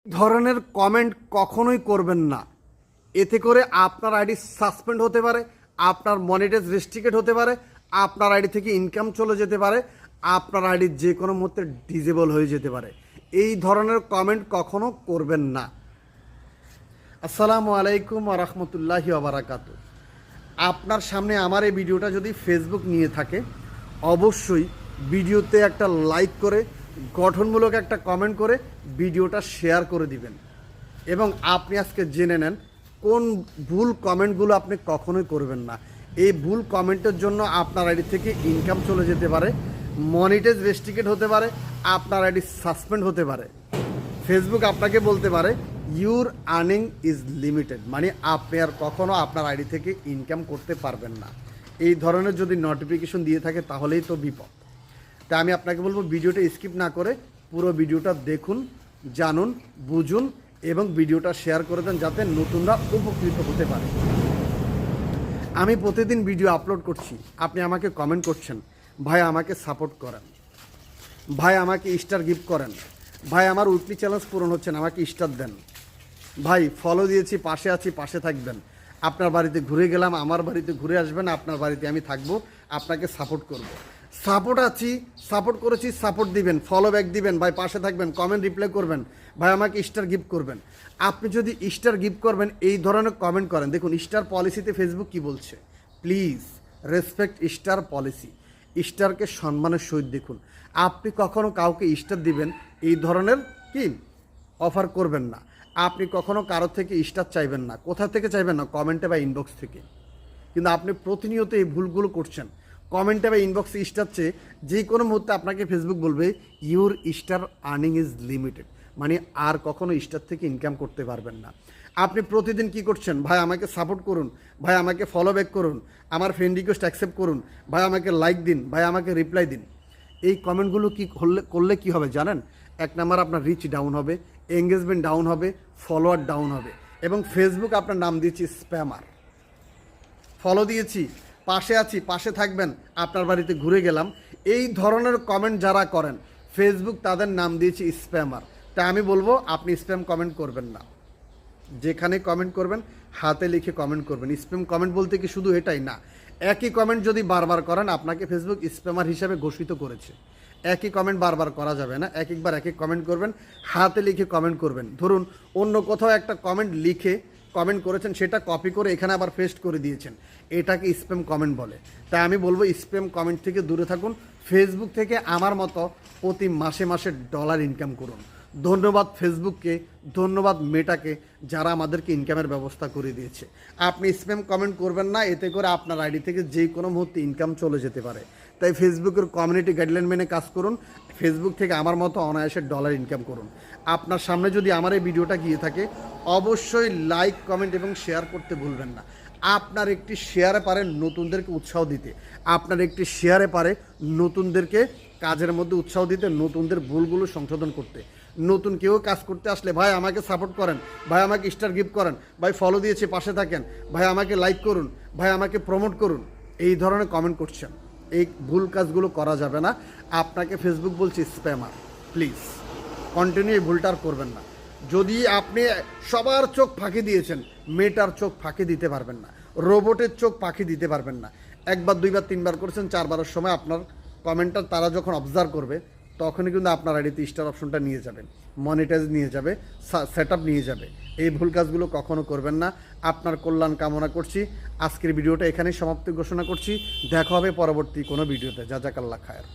ধরনের কমেন্ট কখনোই করবেন না। এতে করে আপনার আইডি সাসপেন্ড হতে পারে, আপনার মনিটাইজ রেস্ট্রিক্টেড হতে পারে, আপনার আইডি থেকে ইনকাম চলে যেতে পারে, আপনার আইডি যে কোনো মুহূর্তে ডিজেবল হয়ে যেতে পারে। এই ধরনের কমেন্ট কখনো করবেন না। আসসালামু আলাইকুম ওয়া রাহমাতুল্লাহি ওয়া বারাকাতুহু। আপনার সামনে আমার এই ভিডিওটা যদি ফেসবুক নিয়ে থাকে, অবশ্যই ভিডিওতে একটা লাইক করে গঠনমূলক একটা কমেন্ট করে ভিডিওটা শেয়ার করে দিবেন। এবং আপনি আজকে জেনে নেন কোন ভুল কমেন্টগুলো আপনি কখনোই করবেন না। এই ভুল কমেন্টের জন্য আপনার আইডি থেকে ইনকাম চলে যেতে পারে, মনিটাইজ রেস্ট্রিক্টেড হতে পারে, আপনার আইডি সাসপেন্ড হতে পারে। ফেসবুক আপনাকে বলতে পারে ইউর আর্নিং ইজ লিমিটেড, মানে আপনি আর কখনও আপনার আইডি থেকে ইনকাম করতে পারবেন না। এই ধরনের যদি নোটিফিকেশন দিয়ে থাকে তাহলেই তো বিপদ। তাই আমি আপনাকে বলবো ভিডিওটা স্কিপ না করে পুরো ভিডিওটা দেখুন, জানুন, বুঝুন এবং ভিডিওটা শেয়ার করে দেন যাতে নতুনরা উপকৃত হতে পারে। আমি প্রতিদিন ভিডিও আপলোড করছি, আপনি আমাকে কমেন্ট করছেন, ভাই আমাকে সাপোর্ট করেন, ভাই আমাকে স্টার গিফট করেন, ভাই আমার উইকলি চ্যালেঞ্জ পূরণ হচ্ছে না, আমাকে স্টার দেন, ভাই ফলো দিয়েছি, পাশে আছি, পাশে থাকবেন, আপনার বাড়িতে ঘুরে গেলাম, আমার বাড়িতে ঘুরে আসবেন, আপনার বাড়িতে আমি থাকবো, আপনাকে সাপোর্ট করব। সাপোর্ট আছি, সাপোর্ট করেছি, সাপোর্ট দিবেন, ফলো ব্যাক দিবেন, ভাই পাশে থাকবেন, কমেন্ট রিপ্লাই করবেন, ভাই আমাকে স্টার গিফট করবেন। আপনি যদি স্টার গিফট করবেন, এই ধরনের কমেন্ট করেন, দেখুন স্টার পলিসিতে ফেসবুক কি বলছে, প্লিজ রেসপেক্ট স্টার পলিসি। স্টারকে সম্মানের সহিত দেখুন। আপনি কখনো কাউকে স্টার দিবেন এই ধরনের কি অফার করবেন না। আপনি কখনো কারো থেকে স্টার চাইবেন না। কোথা থেকে চাইবেন না? কমেন্টে বা ইনবক্স থেকে। কিন্তু আপনি প্রতিনিয়ত এই ভুলগুলো করছেন। কমেন্টে বা ইনবক্সে স্টার চেয়ে যে কোনো মুহূর্তে আপনাকে ফেসবুক বলবে your star earning is limited, মানে আর কখনো স্টার থেকে ইনকাম করতে পারবেন না। আপনি প্রতিদিন কি করছেন? ভাই আমাকে সাপোর্ট করুন, ভাই আমাকে ফলো ব্যাক করুন, আমার ফ্রেন্ড রিকোয়েস্ট অ্যাকসেপ্ট করুন, ভাই আমাকে লাইক দিন, ভাই আমাকে রিপ্লাই দিন। এই কমেন্টগুলো কি করলে কি হবে জানেন? এক নাম্বার আপনার রিচ ডাউন হবে, এঙ্গেজমেন্ট ডাউন হবে, ফলোয়ার ডাউন হবে এবং ফেসবুক আপনার নাম দিয়েছি স্প্যামার। ফলো দিয়েছি, পাশে আছি, পাশে থাকবেন, আপনার বাড়িতে ঘুরে গেলাম, এই ধরনের কমেন্ট যারা করেন ফেসবুক তাদের নাম দিয়েছি স্প্যামার। তাই আমি বলবো আপনি স্প্যাম কমেন্ট করবেন না। যেখানে কমেন্ট করবেন হাতে লিখে কমেন্ট করবেন। স্প্যাম কমেন্ট বলতে কি শুধু এটাই না, একই কমেন্ট যদি বারবার করেন আপনাকে ফেসবুক স্প্যামার হিসাবে ঘোষিত করেছে। একই কমেন্ট বারবার করা যাবে না, এক একবার এক এক কমেন্ট করবেন, হাতে লিখে কমেন্ট করবেন। ধরুন অন্য কোথাও একটা কমেন্ট লিখে কমেন্ট করেছেন, সেটা কপি করে এখানে আবার পেস্ট করে দিয়েছেন, এটাকে স্প্যাম কমেন্ট বলে। তাই আমি বলবো স্প্যাম কমেন্ট থেকে দূরে থাকুন। ফেসবুক থেকে আমার মতো প্রতি মাসে মাসে ডলার ইনকাম করুন। ধন্যবাদ ফেসবুককে, ধন্যবাদ মেটাকে যারা আমাদেরকে ইনকামের ব্যবস্থা করে দিয়েছে। আপনি স্প্যাম কমেন্ট করবেন না, এতে করে আপনার আইডি থেকে যে কোনো মুহূর্তে ইনকাম চলে যেতে পারে। তাই ফেসবুকের কমিউনিটি গাইডলাইন মেনে কাজ করুন। ফেসবুক থেকে আমার মতো অনায়াসে ডলার ইনকাম করুন। আপনার সামনে যদি আমার এই ভিডিওটা গিয়ে থাকে অবশ্যই লাইক, কমেন্ট এবং শেয়ার করতে ভুলবেন না। আপনার একটি শেয়ারে পারে নতুনদেরকে উৎসাহ দিতে, আপনার একটি শেয়ারে পারে নতুনদেরকে কাজের মধ্যে উৎসাহ দিতে, নতুনদের ভুলগুলো সংশোধন করতে। নতুন কেউ কাজ করতে আসলে ভাই আমাকে সাপোর্ট করেন, ভাই আমাকে স্টার গিফট করেন, ভাই ফলো দিয়েছে পাশে থাকেন, ভাই আমাকে লাইক করুন, ভাই আমাকে প্রমোট করুন, এই ধরনের কমেন্ট করছেন, এই ভুল কাজগুলো করা যাবে না। আপনাকে ফেসবুক বলছি স্প্যামার। প্লিজ কন্টিনিউ এই ভুলটা আর করবেন না। যদি আপনি সবার চোখ ফাঁকি দিয়েছেন, মেয়েটার চোখ ফাঁকি দিতে পারবেন না, রোবটের চোখ ফাঁকি দিতে পারবেন না। একবার, দুইবার, তিনবার করেছেন, চারবারের সময় আপনার কমেন্টটা তারা যখন অবজার্ভ করবে তখনই কিন্তু আপনার আইডিতে স্টার অপশনটা নিয়ে যাবেন, মনিটাইজ নিয়ে যাবে, সেট আপ নিয়ে যাবে। এই ভুল কাজগুলো কখনো করবেন না। আপনার কল্যাণ কামনা করছি। আজকের ভিডিওটা এখানেই সমাপ্তি ঘোষণা করছি। দেখা হবে পরবর্তী কোনো ভিডিওতে। জাযাকাল্লাহ খায়ের।